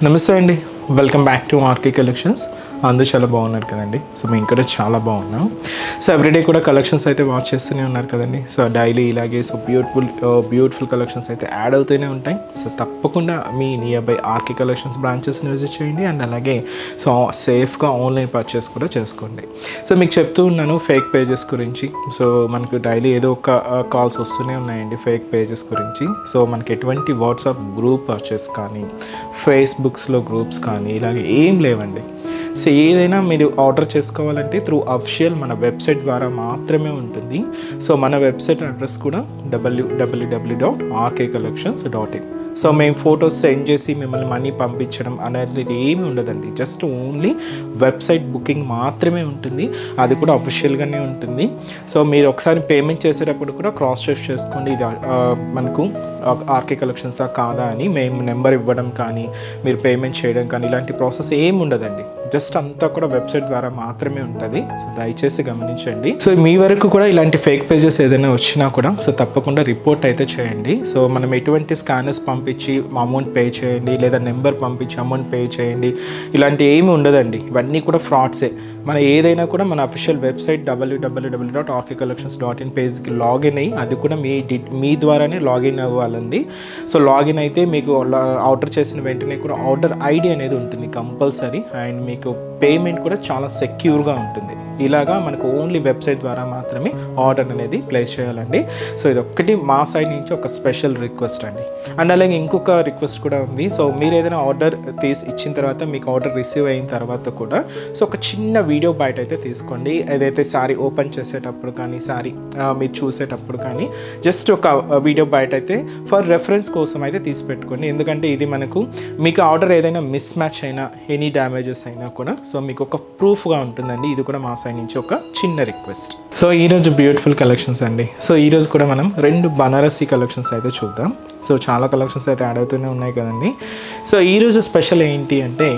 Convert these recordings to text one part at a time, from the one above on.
నమస్తే అండి, welcome back to RK collections. అందరూ చాలా బాగున్నారు కదండి. సో మేము ఇక్కడ చాలా బాగున్నాం. సో ఎవ్రీడే కూడా కలెక్షన్స్ అయితే వాచ్ చేస్తూనే ఉన్నారు కదండి. సో డైలీ ఇలాగే సో బ్యూటిఫుల్ కలెక్షన్స్ అయితే యాడ్ అవుతూనే ఉంటాయి. సో తప్పకుండా మీ నియర్ బై ఆర్కే కలెక్షన్స్ బ్రాంచెస్ని విజిట్ చేయండి. అండ్ అలాగే సో సేఫ్గా ఆన్లైన్ పర్చేస్ కూడా చేసుకోండి. సో మీకు చెప్తూ ఉన్నాను ఫేక్ పేజెస్ గురించి. సో మనకు డైలీ ఏదో ఒక కాల్స్ వస్తూనే ఉన్నాయండి ఫేక్ పేజెస్ గురించి. సో మనకి ఎటువంటి వాట్సాప్ గ్రూప్ పర్చేస్ కానీ ఫేస్బుక్స్లో గ్రూప్స్ కానీ ఇలాగే ఏం లేవండి. సో ఏదైనా మీరు ఆర్డర్ చేసుకోవాలంటే త్రూ అఫిషియల్ మన వెబ్సైట్ ద్వారా మాత్రమే ఉంటుంది. సో మన వెబ్సైట్ అడ్రస్ కూడా www.rkcollections.in. సో మేము ఫొటోస్ సెండ్ చేసి మిమ్మల్ని మనీ పంపించడం అనేది ఏమీ ఉండదండి. జస్ట్ ఓన్లీ వెబ్సైట్ బుకింగ్ మాత్రమే ఉంటుంది. అది కూడా అఫిషియల్గానే ఉంటుంది. సో మీరు ఒకసారి పేమెంట్ చేసేటప్పుడు కూడా క్రాస్ చెక్ చేసుకోండి, ఇది మనకు ఆర్కే కలెక్షన్సా కాదా అని. మేము నెంబర్ ఇవ్వడం కానీ మీరు పేమెంట్ చేయడం కానీ ఇలాంటి ప్రాసెస్ ఏమి ఉండదండి. జస్ట్ అంతా కూడా వెబ్సైట్ ద్వారా మాత్రమే ఉంటుంది. సో దయచేసి గమనించండి. సో మీ వరకు కూడా ఇలాంటి ఫేక్ పేజెస్ ఏదైనా వచ్చినా కూడా సో తప్పకుండా రిపోర్ట్ అయితే చేయండి. సో మనం ఎటువంటి స్కానర్స్ పంపించి అమౌంట్ పే చేయండి లేదా నెంబర్ పంపించి అమౌంట్ పే చేయండి ఇలాంటి ఏమి ఉండదండి. ఇవన్నీ కూడా ఫ్రాడ్సే. మన ఏదైనా కూడా మన అఫీషియల్ వెబ్సైట్ www.rkcollections.in పేజ్కి లాగిన్ అయ్యి అది కూడా మీ ద్వారానే లాగిన్ అవ్వాలండి. సో లాగిన్ అయితే మీకు ఆర్డర్ చేసిన వెంటనే కూడా ఆర్డర్ ఐడి అనేది ఉంటుంది కంపల్సరీ. అండ్ మీకు పేమెంట్ కూడా చాలా సెక్యూర్గా ఉంటుంది. ఇలాగా మనకు ఓన్లీ వెబ్సైట్ ద్వారా మాత్రమే ఆర్డర్ అనేది ప్లేస్ చేయాలండి. సో ఇది ఒక్కటి మా సైడ్ నుంచి ఒక స్పెషల్ రిక్వెస్ట్ అండి. అండ్ అలాగే ఇంకొక రిక్వెస్ట్ కూడా ఉంది. సో మీరు ఏదైనా ఆర్డర్ ఇచ్చిన తర్వాత మీకు ఆర్డర్ రిసీవ్ అయిన తర్వాత కూడా సో ఒక చిన్న వీడియో బయట అయితే తీసుకోండి. ఏదైతే శారీ ఓపెన్ చేసేటప్పుడు కానీ శారీ మీరు చూసేటప్పుడు కానీ జస్ట్ ఒక వీడియో బయట అయితే ఫర్ రెఫరెన్స్ కోసం అయితే తీసి పెట్టుకోండి. ఎందుకంటే ఇది మనకు మీకు ఆర్డర్ ఏదైనా మిస్ మ్యాచ్ అయినా ఎనీ డ్యామేజెస్ అయినా కూడా సో మీకు ఒక ప్రూఫ్గా ఉంటుందండి. ఇది కూడా మా సైడ్ నుంచి ఒక చిన్న రిక్వెస్ట్. సో ఈరోజు బ్యూటిఫుల్ కలెక్షన్స్ అండి. సో ఈరోజు కూడా మనం 2 బనారసీ కలెక్షన్స్ అయితే చూద్దాం. సో చాలా కలెక్షన్స్ అయితే యాడ్ అవుతూనే ఉన్నాయి కదండి. సో ఈరోజు స్పెషల్ ఏంటి అంటే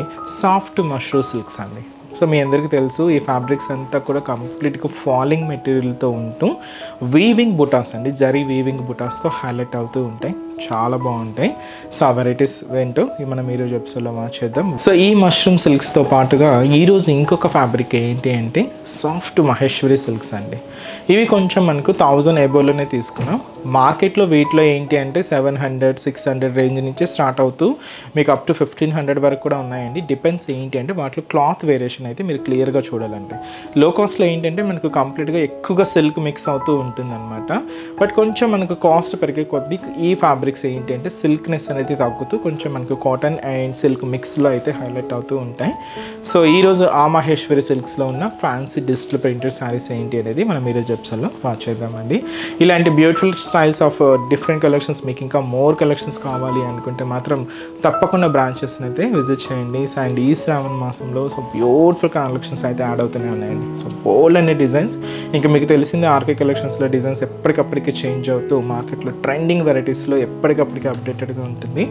సాఫ్ట్ మష్రూమ్ సిల్క్స్ అండి. సో మీ అందరికీ తెలుసు ఈ ఫ్యాబ్రిక్స్ అంతా కూడా కంప్లీట్గా ఫాలింగ్ మెటీరియల్తో ఉంటూ వీవింగ్ బుటాస్ అండి, జరీ వీవింగ్ బుటాస్తో హైలైట్ అవుతూ ఉంటాయి. చాలా బాగుంటాయి. సో ఆ వెరైటీస్ ఏంటో మనం ఈరోజు ఎపిసోడ్లో మార్చేద్దాం. సో ఈ మష్రూమ్ సిల్క్స్తో పాటుగా ఈరోజు ఇంకొక ఫ్యాబ్రిక్ ఏంటి అంటే సాఫ్ట్ మహేశ్వరి సిల్క్స్ అండి. ఇవి కొంచెం మనకు 1000 ఎబోలోనే తీసుకున్నాం. మార్కెట్లో వీటిలో ఏంటి అంటే 700, 600 రేంజ్ నుంచి స్టార్ట్ అవుతూ మీకు అప్ టు 1500 వరకు కూడా ఉన్నాయండి. డిపెండ్స్ ఏంటి అంటే వాటిలో క్లాత్ వేరియేషన్ అయితే మీరు క్లియర్గా చూడాలంటే. లో కాస్ట్లో ఏంటంటే మనకు కంప్లీట్గా ఎక్కువగా సిల్క్ మిక్స్ అవుతూ ఉంటుందన్నమాట. బట్ కొంచెం మనకు కాస్ట్ పెరిగే కొద్దీ ఈ ఫ్యాబ్రిక్స్ ఏంటి అంటే సిల్క్నెస్ అనేది తగ్గుతూ కొంచెం మనకు కాటన్ అండ్ సిల్క్ మిక్స్లో అయితే హైలైట్ అవుతూ ఉంటాయి. సో ఈరోజు ఆ మహేశ్వరి సిల్క్స్లో ఉన్న ఫ్యాన్సీ డిజిటల్ ప్రింటెడ్ శారీస్ ఏంటి అనేది మనం ఈరోజు ఎపిసోడ్లో వాచ్ చేద్దామండి. ఇలాంటి beautiful styles of different collections మీకు ఇంకా మోర్ కలెక్షన్స్ కావాలి అనుకుంటే మాత్రం తప్పకుండా బ్రాంచెస్ని అయితే విజిట్ చేయండి. అండ్ ఈ శ్రావణ మాసంలో సో బ్యూటిఫుల్ కలెక్షన్స్ అయితే యాడ్ అవుతూనే ఉన్నాయండి. సో బోల్డ్ అనే డిజైన్స్ ఇంకా మీకు తెలిసిందే ఆర్కే కలెక్షన్స్లో డిజైన్స్ ఎప్పటికప్పటికి చేంజ్ అవుతూ మార్కెట్లో ట్రెండింగ్ వెరైటీస్లో ఎప్పటికప్పటికి అప్డేటెడ్గా ఉంటుంది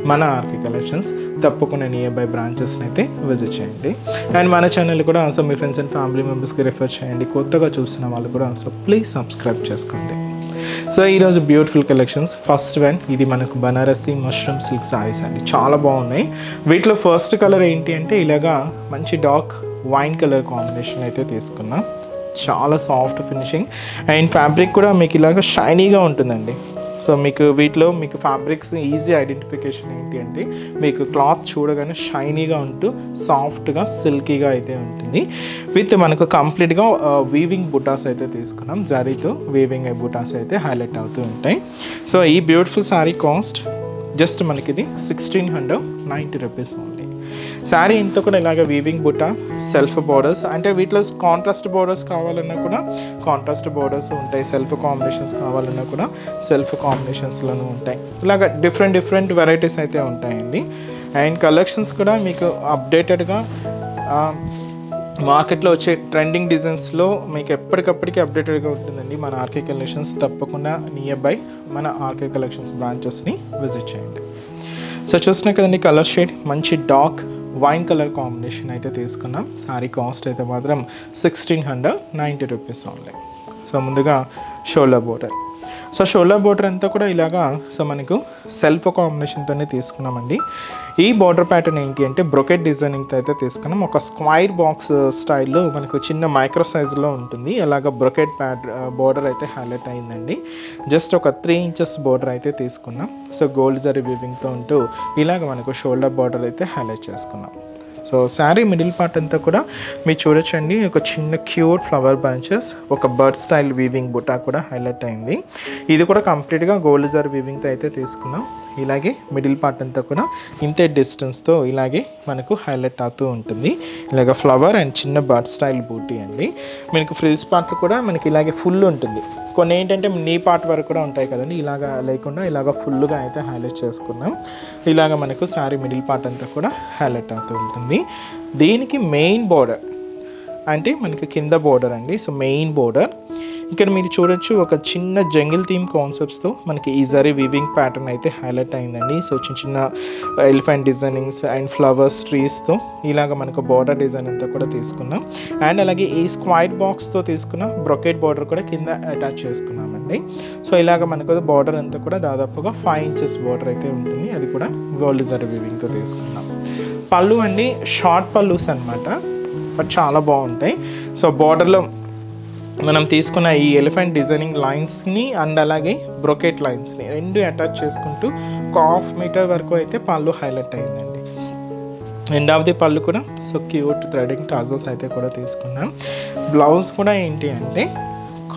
మన ఆర్కే కలెక్షన్స్. తప్పకుండా నియర్ బై బ్రాంచెస్ని అయితే విజిట్ చేయండి. అండ్ మన ఛానల్ కూడా so me friends and family మెంబర్స్కి రిఫర్ చేయండి. కొత్తగా చూసిన వాళ్ళు కూడా సో ప్లీజ్ సబ్స్క్రైబ్ చేసుకోండి. సో ఈరోజు బ్యూటిఫుల్ కలెక్షన్స్ ఫస్ట్ వన్ ఇది మనకు బనారసీ మష్రూమ్ సిల్క్ సారీస్ అండి. చాలా బాగున్నాయి. వీటిలో ఫస్ట్ కలర్ ఏంటి అంటే ఇలాగా మంచి డార్క్ వైన్ కలర్ కాంబినేషన్ అయితే తీసుకున్నాం. చాలా సాఫ్ట్ ఫినిషింగ్ అండ్ ఫ్యాబ్రిక్ కూడా మీకు ఇలాగ షైనీగా ఉంటుందండి. సో మీకు వీటిలో మీకు ఫ్యాబ్రిక్స్ ఈజీ ఐడెంటిఫికేషన్ ఏంటి అంటే మీకు క్లాత్ చూడగానే షైనీగా ఉంటూ సాఫ్ట్గా సిల్కీగా అయితే ఉంటుంది. విత్ మనకు కంప్లీట్గా వీవింగ్ బుటాస్ అయితే తీసుకున్నాం. జరీతో వీవింగ్ బుటాస్ అయితే హైలైట్ అవుతూ ఉంటాయి. సో ఈ బ్యూటిఫుల్ శారీ కాస్ట్ జస్ట్ మనకి ఇది 1690 రూపీస్ ఓన్లీ. శారీ ఇంత కూడా ఇలాగ వీవింగ్ బుట్ట సెల్ఫ్ బోర్డర్స్ అంటే వీటిలో కాంట్రాస్ట్ బోర్డర్స్ కావాలన్నా కూడా కాంట్రాస్ట్ బోర్డర్స్ ఉంటాయి. సెల్ఫ్ కాంబినేషన్స్ కావాలన్నా కూడా సెల్ఫ్ కాంబినేషన్స్లోనూ ఉంటాయి. ఇలాగ డిఫరెంట్ వెరైటీస్ అయితే ఉంటాయండి. అండ్ కలెక్షన్స్ కూడా మీకు అప్డేటెడ్గా మార్కెట్లో వచ్చే ట్రెండింగ్ డిజైన్స్లో మీకు ఎప్పటికప్పటికి అప్డేటెడ్గా ఉంటుందండి మన ఆర్కే కలెక్షన్స్. తప్పకుండా నియర్ బై మన ఆర్కే కలెక్షన్స్ బ్రాంచెస్ని విజిట్ చేయండి. సో చూస్తున్నాం కదండి కలర్ షేడ్ మంచి డార్క్ వైన్ కలర్ కాంబినేషన్ అయితే తీసుకున్నాం. శారీ కాస్ట్ అయితే మాత్రం 1690 రూపీస్ ఓన్లీ. సో ముందుగా shoulder border so shoulder border అంతా కూడా ఇలాగా సో మనకు సెల్ఫ్ కాంబినేషన్తోనే తీసుకున్నామండి. ఈ బార్డర్ ప్యాటర్న్ ఏంటి అంటే బ్రొకెట్ డిజైనింగ్తో అయితే తీసుకున్నాం. ఒక స్క్వైర్ బాక్స్ స్టైల్లో మనకు చిన్న మైక్రో సైజులో ఉంటుంది. అలాగ బ్రొకెట్ బార్డర్ అయితే హైలైట్ అయిందండి. జస్ట్ ఒక 3 ఇంచెస్ బార్డర్ అయితే తీసుకున్నాం. సో గోల్డ్ జరీ వీవింగ్తో ఉంటూ ఇలాగ మనకు షోల్డర్ బార్డర్ అయితే హైలైట్ చేసుకున్నాం. సో శారీ మిడిల్ పార్ట్ అంతా కూడా మీరు చూడొచ్చండి, ఒక చిన్న క్యూట్ ఫ్లవర్ బంచెస్, ఒక బర్డ్ స్టైల్ వీవింగ్ బుటా కూడా హైలైట్ అయింది. ఇది కూడా కంప్లీట్గా గోల్డ్ జరీ వీవింగ్తో అయితే తీసుకున్నాం. ఇలాగే మిడిల్ పార్ట్ అంతా కూడా ఇంతే డిస్టెన్స్తో ఇలాగే మనకు హైలైట్ అవుతూ ఉంటుంది. ఇలాగ ఫ్లవర్ అండ్ చిన్న బర్డ్ స్టైల్ బూటీ అండి. మనకు ఫ్రిల్స్ పార్ట్ కూడా మనకి ఇలాగే ఫుల్ ఉంటుంది. కొన్ని ఏంటంటే నీ పార్ట్ వరకు కూడా ఉంటాయి కదండి, ఇలాగా లేకుండా ఇలాగ ఫుల్గా అయితే హైలైట్ చేసుకున్నాం. ఇలాగ మనకు శారీ మిడిల్ పార్ట్ అంతా కూడా హైలైట్ అవుతూ ఉంటుంది. దీనికి మెయిన్ బోర్డర్ అంటే మనకి కింద బోర్డర్ అండి. సో మెయిన్ బోర్డర్ ఇక్కడ మీరు చూడొచ్చు, ఒక చిన్న జంగిల్ థీమ్ కాన్సెప్ట్స్తో మనకి ఈ జరీ వీవింగ్ ప్యాటర్న్ అయితే హైలైట్ అయిందండి. సో చిన్న చిన్న ఎలిఫెంట్ డిజైనింగ్స్ అండ్ ఫ్లవర్స్ ట్రీస్తో ఇలాగ మనకు బార్డర్ డిజైన్ అంతా కూడా తీసుకున్నాం. అండ్ అలాగే ఈ స్క్వైర్ బాక్స్తో తీసుకున్న బ్రొకెట్ బార్డర్ కూడా కింద అటాచ్ చేసుకున్నామండి. సో ఇలాగ మనకు బార్డర్ అంతా కూడా దాదాపుగా 5 ఇంచెస్ బార్డర్ అయితే ఉంటుంది. అది కూడా గోల్డ్ జరీ వీవింగ్తో తీసుకున్నాం. పళ్ళు అండి షార్ట్ పళ్ళుస్ అనమాట, బట్ చాలా బాగుంటాయి. సో బార్డర్లో మనం తీసుకున్న ఈ ఎలిఫెంట్ డిజైనింగ్ లైన్స్ని అండ్ అలాగే బ్రొకెట్ లైన్స్ని రెండు అటాచ్ చేసుకుంటూ ఒక 1/2 మీటర్ వరకు అయితే పళ్ళు హైలైట్ అయిందండి. ఎండ్ ఆఫ్ ది పళ్ళు కూడా సో క్యూట్ థ్రెడింగ్ టాజల్స్ అయితే కూడా తీసుకున్నాం. బ్లౌజ్ కూడా ఏంటి అంటే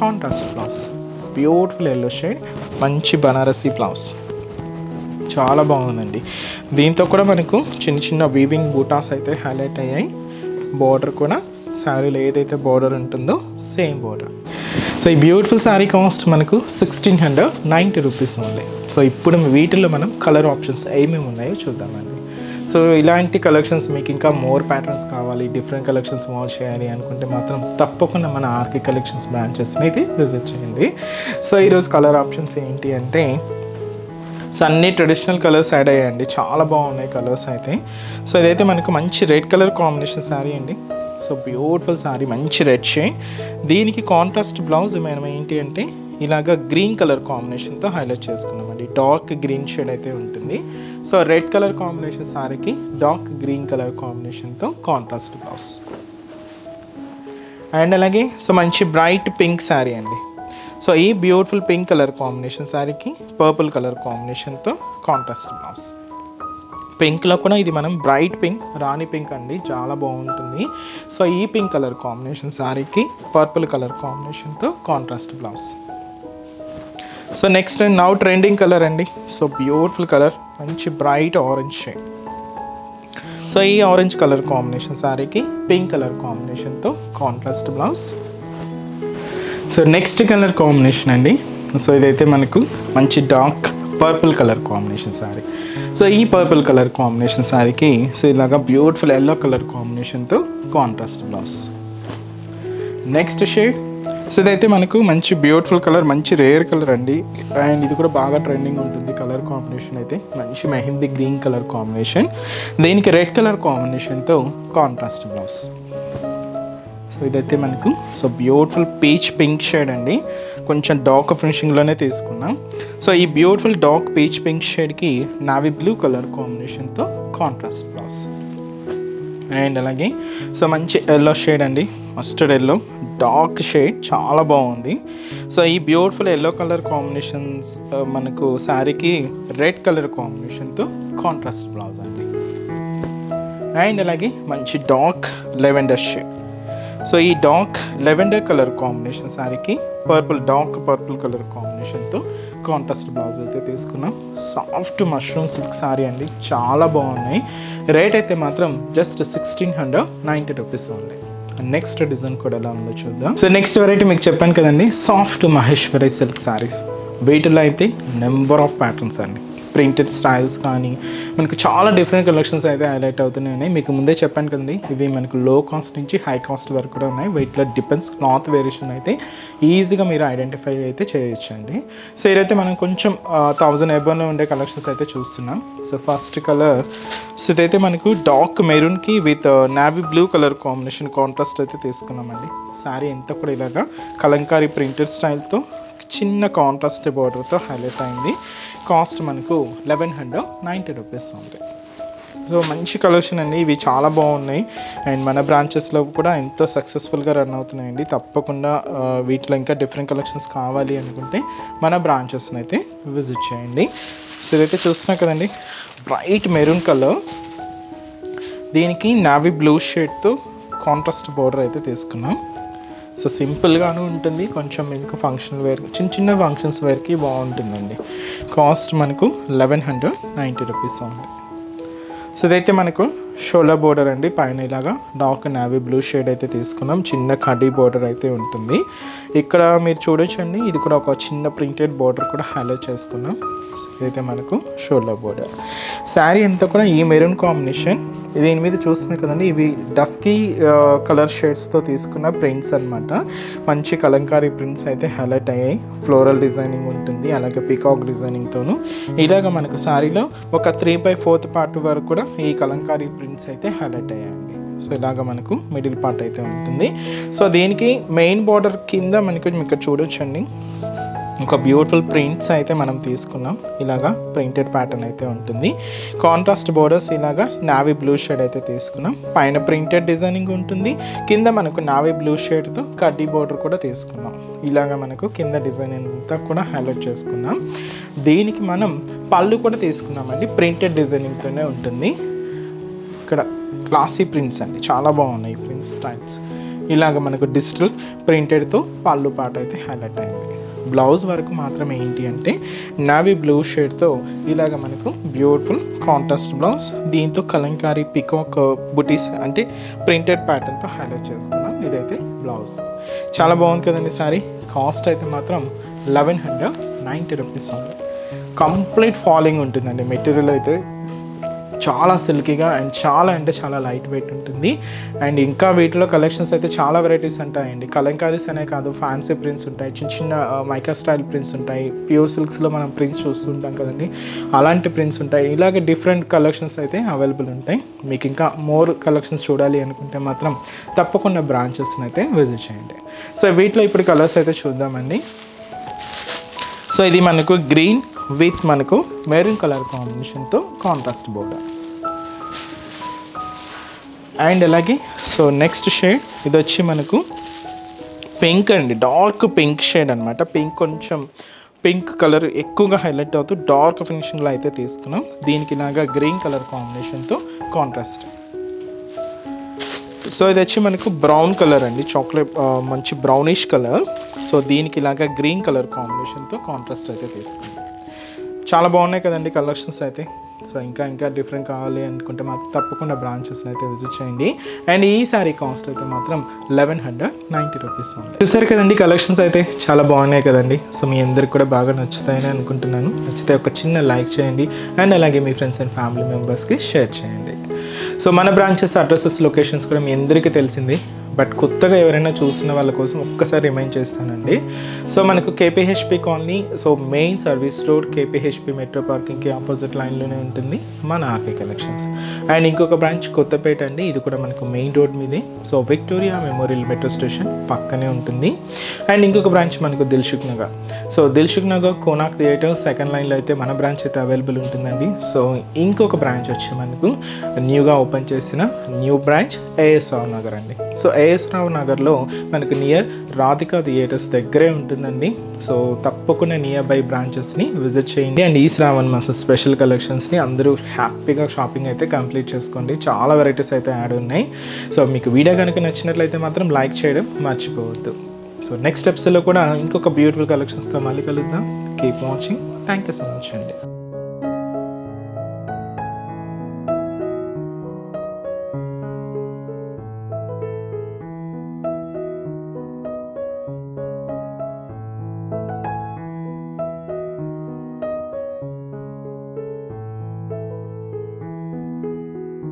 contrast blouse, beautiful yellow shade, మంచి బనారసీ బ్లౌజ్, చాలా బాగుందండి. దీంతో కూడా మనకు చిన్న చిన్న వీవింగ్ బూటాస్ అయితే హైలైట్ అయ్యాయి. బార్డర్ కూడా శారీలో ఏదైతే బార్డర్ ఉంటుందో సేమ్ బార్డర్. సో ఈ బ్యూటిఫుల్ శారీ కాస్ట్ మనకు 1690 రూపీస్ ఉంది. సో ఇప్పుడు వీటిల్లో మనం కలర్ ఆప్షన్స్ ఏమేమి ఉన్నాయో చూద్దామండి. సో ఇలాంటి కలెక్షన్స్ మీకు ఇంకా మోర్ ప్యాటర్న్స్ కావాలి, డిఫరెంట్ కలెక్షన్స్ వాచ్ చేయాలి అనుకుంటే మాత్రం తప్పకుండా మన ఆర్కే కలెక్షన్స్ బ్రాంచెస్ని అయితే విజిట్ చేయండి. సో ఈరోజు కలర్ ఆప్షన్స్ ఏంటి అంటే సో అన్ని ట్రెడిషనల్ కలర్స్ యాడ్ అయ్యాయండి, చాలా బాగున్నాయి కలర్స్ అయితే. సో ఇదైతే మనకు మంచి రెడ్ కలర్ కాంబినేషన్ శారీ అండి. సో బ్యూటిఫుల్ శారీ, మంచి రెడ్ షేడ్. దీనికి కాంట్రాస్ట్ బ్లౌజ్ మనం ఏంటి అంటే ఇలాగ గ్రీన్ కలర్ కాంబినేషన్తో హైలైట్ చేసుకున్నామండి. డార్క్ గ్రీన్ షేడ్ అయితే ఉంటుంది. సో రెడ్ కలర్ కాంబినేషన్ శారీకి డార్క్ గ్రీన్ కలర్ కాంబినేషన్తో కాంట్రాస్ట్ బ్లౌజ్. అండ్ అలాగే సో మంచి బ్రైట్ పింక్ శారీ అండి. సో ఈ బ్యూటిఫుల్ పింక్ కలర్ కాంబినేషన్ శారీకి పర్పుల్ కలర్ కాంబినేషన్తో కాంట్రాస్ట్ బ్లౌజ్. పింక్లో కూడా ఇది మనం బ్రైట్ పింక్, రాణి పింక్ అండి, చాలా బాగుంటుంది. సో ఈ పింక్ కలర్ కాంబినేషన్ శారీకి పర్పుల్ కలర్ కాంబినేషన్తో contrast blouse. So next now trending colour అండి. సో బ్యూటిఫుల్ కలర్, మంచి బ్రైట్ ఆరెంజ్ షేడ్. సో ఈ ఆరెంజ్ కలర్ కాంబినేషన్ శారీకి పింక్ కలర్ కాంబినేషన్తో contrast blouse. So next colour combination అండి. So ఇదైతే మనకు మంచి dark purple colour combination sari. So ఈ పర్పుల్ కలర్ కాంబినేషన్ శారీకి సో ఇలాగా బ్యూటిఫుల్ ఎల్లో కలర్ కాంబినేషన్తో contrast blouse. Next shade. So ఇదైతే మనకు మంచి బ్యూటిఫుల్ కలర్, మంచి రేర్ కలర్ అండి. అండ్ ఇది కూడా బాగా ట్రెండింగ్ ఉంటుంది కలర్ కాంబినేషన్ అయితే, మంచి మెహందీ గ్రీన్ కలర్ కాంబినేషన్. దీనికి రెడ్ కలర్ కాంబినేషన్తో కాంట్రాస్ట్ బ్లౌజ్. సో ఇదైతే మనకు so beautiful peach pink shade అండి, కొంచెం డార్క్ ఫినిషింగ్లోనే తీసుకున్నాం. సో ఈ బ్యూటిఫుల్ డార్క్ పీచ్ పింక్ షేడ్కి నావీ బ్లూ కలర్ కాంబినేషన్తో కాంట్రాస్ట్ బ్లౌజ్. అండ్ అలాగే సో మంచి ఎల్లో షేడ్ అండి, మస్టర్డ్ ఎల్లో డార్క్ షేడ్, చాలా బాగుంది. సో ఈ బ్యూటిఫుల్ ఎల్లో కలర్ కాంబినేషన్స్ మనకు శారీకి రెడ్ కలర్ కాంబినేషన్తో కాంట్రాస్ట్ బ్లౌజ్ అండి. అండ్ అలాగే మంచి డార్క్ లెవెండర్ షేడ్. సో ఈ డార్క్ లెవెండర్ కలర్ కాంబినేషన్ శారీకి డార్క్ పర్పుల్ కలర్ కాంబినేషన్తో కాంట్రాస్ట్ బ్లౌజ్ అయితే తీసుకున్నాం. సాఫ్ట్ మష్రూమ్ సిల్క్ శారీ అండి, చాలా బాగున్నాయి. రేట్ అయితే మాత్రం జస్ట్ 1690 రూపీస్ ఉంది. నెక్స్ట్ డిజైన్ కూడా ఎలా ఉందో చూద్దాం. సో నెక్స్ట్ వెరైటీ మీకు చెప్పాను కదండి, సాఫ్ట్ మహేశ్వరి సిల్క్ శారీస్. వీటిలో అయితే నెంబర్ ఆఫ్ ప్యాటర్న్స్ అండి, ప్రింటెడ్ స్టైల్స్ కానీ మనకు చాలా డిఫరెంట్ కలెక్షన్స్ అయితే హైలైట్ అవుతున్నాయి. మీకు ముందే చెప్పాను కదండి, ఇవి మనకు లో కాస్ట్ నుంచి హై కాస్ట్ వరకు కూడా ఉన్నాయి. వీటిలో డిపెండ్స్ క్లాత్ వేరియేషన్ అయితే ఈజీగా మీరు ఐడెంటిఫై అయితే చేయొచ్చండి. సో ఇదైతే మనం కొంచెం 1000 ఎబోన్లో ఉండే కలెక్షన్స్ అయితే చూస్తున్నాం. సో ఫస్ట్ కలర్, సో ఇదైతే మనకు డార్క్ మెరూన్కి with navy blue colour combination contrast అయితే తీసుకున్నామండి. శారీ అంతా కూడా ఇలాగా కలంకారీ ప్రింటెడ్ స్టైల్తో చిన్న కాంట్రాస్ట్ బార్డర్తో హైలైట్ అయింది. కాస్ట్ మనకు 1190 రూపీస్ ఉంది. సో మంచి కలెక్షన్ అండి, ఇవి చాలా బాగున్నాయి అండ్ మన బ్రాంచెస్లో కూడా ఎంతో సక్సెస్ఫుల్గా రన్ అవుతున్నాయండి. తప్పకుండా వీటిలో ఇంకా డిఫరెంట్ కలెక్షన్స్ కావాలి అనుకుంటే మన బ్రాంచెస్ని అయితే విజిట్ చేయండి. సో ఇదైతే చూస్తున్నా కదండి, బ్రైట్ మెరూన్ కలర్, దీనికి నావీ బ్లూ షేడ్తో కాంట్రాస్ట్ బార్డర్ అయితే తీసుకున్నాం. సో సింపుల్గాను ఉంటుంది, కొంచెం మీకు ఫంక్షన్ వేర్ చిన్న ఫంక్షన్స్ వేర్కి బాగుంటుందండి. కాస్ట్ మనకు 1190 రూపీస్ ఉంది. సో ఇదైతే మనకు షోల్డర్ బోర్డర్ అండి, పైన ఇలాగా డార్క్ నావీ బ్లూ షేడ్ అయితే తీసుకున్నాం. చిన్న కడ్డీ బోర్డర్ అయితే ఉంటుంది. ఇక్కడ మీరు చూడొచ్చండి, ఇది కూడా ఒక చిన్న ప్రింటెడ్ బోర్డర్ కూడా హైలైట్ చేసుకున్నాం. సో ఇదైతే మనకు షోల్డర్ బోర్డర్. శారీ అంతా కూడా ఈ మెరూన్ కాంబినేషన్, దీని మీద చూస్తున్నాయి కదండి, ఇవి డస్కీ కలర్ షేడ్స్తో తీసుకున్న ప్రింట్స్ అనమాట. మంచి కలంకారీ ప్రింట్స్ అయితే హైలైట్ అయ్యాయి. ఫ్లోరల్ డిజైనింగ్ ఉంటుంది, అలాగే పీకాక్ డిజైనింగ్తోనూ. ఇలాగ మనకు శారీలో ఒక 3/4 పార్ట్ వరకు కూడా ఈ కలంకారీ ప్రింట్స్ అయితే హైలైట్ అయ్యాయండి. సో ఇలాగ మనకు మిడిల్ పార్ట్ అయితే ఉంటుంది. సో దీనికి మెయిన్ బార్డర్ కింద మనకు ఇక్కడ చూడొచ్చండి, ఒక బ్యూటిఫుల్ ప్రింట్స్ అయితే మనం తీసుకున్నాం. ఇలాగా ప్రింటెడ్ ప్యాటర్న్ అయితే ఉంటుంది. కాంట్రాస్ట్ బోర్డర్స్ ఇలాగా నావీ బ్లూ షేడ్ అయితే తీసుకున్నాం. పైన ప్రింటెడ్ డిజైనింగ్ ఉంటుంది, కింద మనకు నావీ బ్లూ షేడ్తో కడ్డీ బోర్డర్ కూడా తీసుకున్నాం. ఇలాగా మనకు కింద డిజైన్ అంతా కూడా హైలైట్ చేసుకున్నాం. దీనికి మనం పళ్ళు కూడా తీసుకున్నామండి, ప్రింటెడ్ డిజైనింగ్తోనే ఉంటుంది. ఇక్కడ క్లాసీ ప్రింట్స్ అండి, చాలా బాగున్నాయి ప్రింట్స్ స్టైల్స్. ఇలాగ మనకు డిజిటల్ ప్రింటెడ్తో పళ్ళు పాట అయితే హైలైట్ అయింది. బ్లౌజ్ వరకు మాత్రం ఏంటి అంటే నావీ బ్లూ షేడ్తో ఇలాగ మనకు బ్యూటిఫుల్ కాంట్రాస్ట్ బ్లౌజ్, దీంతో కలంకారీ పికాక్ బుటీస్ అంటే ప్రింటెడ్ ప్యాటర్న్తో హైలైట్ చేసుకున్నాం. ఇదైతే బ్లౌజ్. చాలా బాగుంది కదండి శారీ. కాస్ట్ అయితే మాత్రం 1190 రూపీస్ ఉంది. కంప్లీట్ ఫాలింగ్ ఉంటుందండి. మెటీరియల్ అయితే చాలా సిల్కీగా అండ్ చాలా అంటే చాలా లైట్ వెయిట్ ఉంటుంది. అండ్ ఇంకా వీటిలో కలెక్షన్స్ అయితే చాలా వెరైటీస్ ఉంటాయండి. కలంకారీస్ అనే కాదు, ఫ్యాన్సీ ప్రింట్స్ ఉంటాయి, చిన్న చిన్న మైకా స్టైల్ ప్రింట్స్ ఉంటాయి, ప్యూర్ సిల్క్స్లో మనం ప్రింట్స్ చూస్తుంటాం కదండి, అలాంటి ప్రింట్స్ ఉంటాయి. ఇలాగే డిఫరెంట్ కలెక్షన్స్ అయితే అవైలబుల్ ఉంటాయి. మీకు ఇంకా మోర్ కలెక్షన్స్ చూడాలి అనుకుంటే మాత్రం తప్పకుండా బ్రాంచెస్ని అయితే విజిట్ చేయండి. సో వీటిలో ఇప్పుడు కలర్స్ అయితే చూద్దామండి. సో ఇది మనకు గ్రీన్ విత్ మనకు మెరూన్ కలర్ కాంబినేషన్తో కాంట్రాస్ట్ బోర్డర్. అండ్ అలాగే సో నెక్స్ట్ షేడ్ ఇది వచ్చి మనకు పింక్ అండి, డార్క్ పింక్ షేడ్ అనమాట. పింక్ కొంచెం పింక్ కలర్ ఎక్కువగా హైలైట్ అవుతూ డార్క్ ఫినిషింగ్లో అయితే తీసుకున్నాం. దీనికి ఇలాగా గ్రీన్ కలర్ కాంబినేషన్తో కాంట్రాస్ట్. సో ఇది వచ్చి మనకు బ్రౌన్ కలర్ అండి, చాక్లెట్ మంచి బ్రౌనిష్ కలర్. సో దీనికి ఇలాగా గ్రీన్ కలర్ కాంబినేషన్తో కాంట్రాస్ట్ అయితే తీసుకున్నాం. చాలా బాగున్నాయి కదండి కలెక్షన్స్ అయితే. సో ఇంకా డిఫరెంట్ కావాలి అనుకుంటే మాత్రం తప్పకుండా బ్రాంచెస్ని అయితే విజిట్ చేయండి. అండ్ ఈ శారీ కాస్ట్ అయితే మాత్రం 1190 రూపీస్ ఉంది. చూసారు కదండి కలెక్షన్స్ అయితే చాలా బాగున్నాయి కదండి. సో మీ అందరికి కూడా బాగా నచ్చుతాయని అనుకుంటున్నాను. నచ్చితే ఒక చిన్న లైక్ చేయండి అండ్ అలాగే మీ ఫ్రెండ్స్ అండ్ ఫ్యామిలీ మెంబర్స్కి షేర్ చేయండి. సో మన బ్రాంచెస్ అడ్రసెస్ లొకేషన్స్ కూడా మీ అందరికీ తెలిసింది, బట్ కొత్తగా ఎవరైనా చూసిన వాళ్ళ కోసం ఒక్కసారి రిమైండ్ చేస్తానండి. సో మనకు KPHB colony, so main service road KPHB metro పార్కింగ్కి ఆపోజిట్ లైన్లోనే ఉంటుంది మన ఆర్కే కలెక్షన్స్. అండ్ ఇంకొక బ్రాంచ్ కొత్తపేట అండి, ఇది కూడా మనకు మెయిన్ రోడ్ మీదే. So Victoria memorial metro station పక్కనే ఉంటుంది. అండ్ ఇంకొక బ్రాంచ్ మనకు Dilsukh Nagar. So Dilsukh Nagar Konark theatre second లైన్లో అయితే మన బ్రాంచ్ అయితే అవైలబుల్ ఉంటుందండి. సో ఇంకొక బ్రాంచ్ వచ్చి మనకు న్యూగా ఓపెన్ చేసిన new branch AS Rao Nagar అండి. సో ఏఎస్ రావు నగర్లో మనకు నియర్ రాధికా థియేటర్స్ దగ్గరే ఉంటుందండి. సో తప్పకుండా నియర్ బై బ్రాంచెస్ని విజిట్ చేయండి. అండ్ ఈ శ్రావణ మాస స్పెషల్ కలెక్షన్స్ని అందరూ హ్యాపీగా షాపింగ్ అయితే కంప్లీట్ చేసుకోండి. చాలా వెరైటీస్ అయితే యాడ్ ఉన్నాయి. సో మీకు వీడియో కనుక నచ్చినట్లయితే మాత్రం లైక్ చేయడం మర్చిపోవద్దు. సో నెక్స్ట్ ఎపిసోడ్లో కూడా ఇంకొక బ్యూటిఫుల్ కలెక్షన్స్తో మళ్ళీ కలుద్దాం. Keep watching. Thank you so much అండి.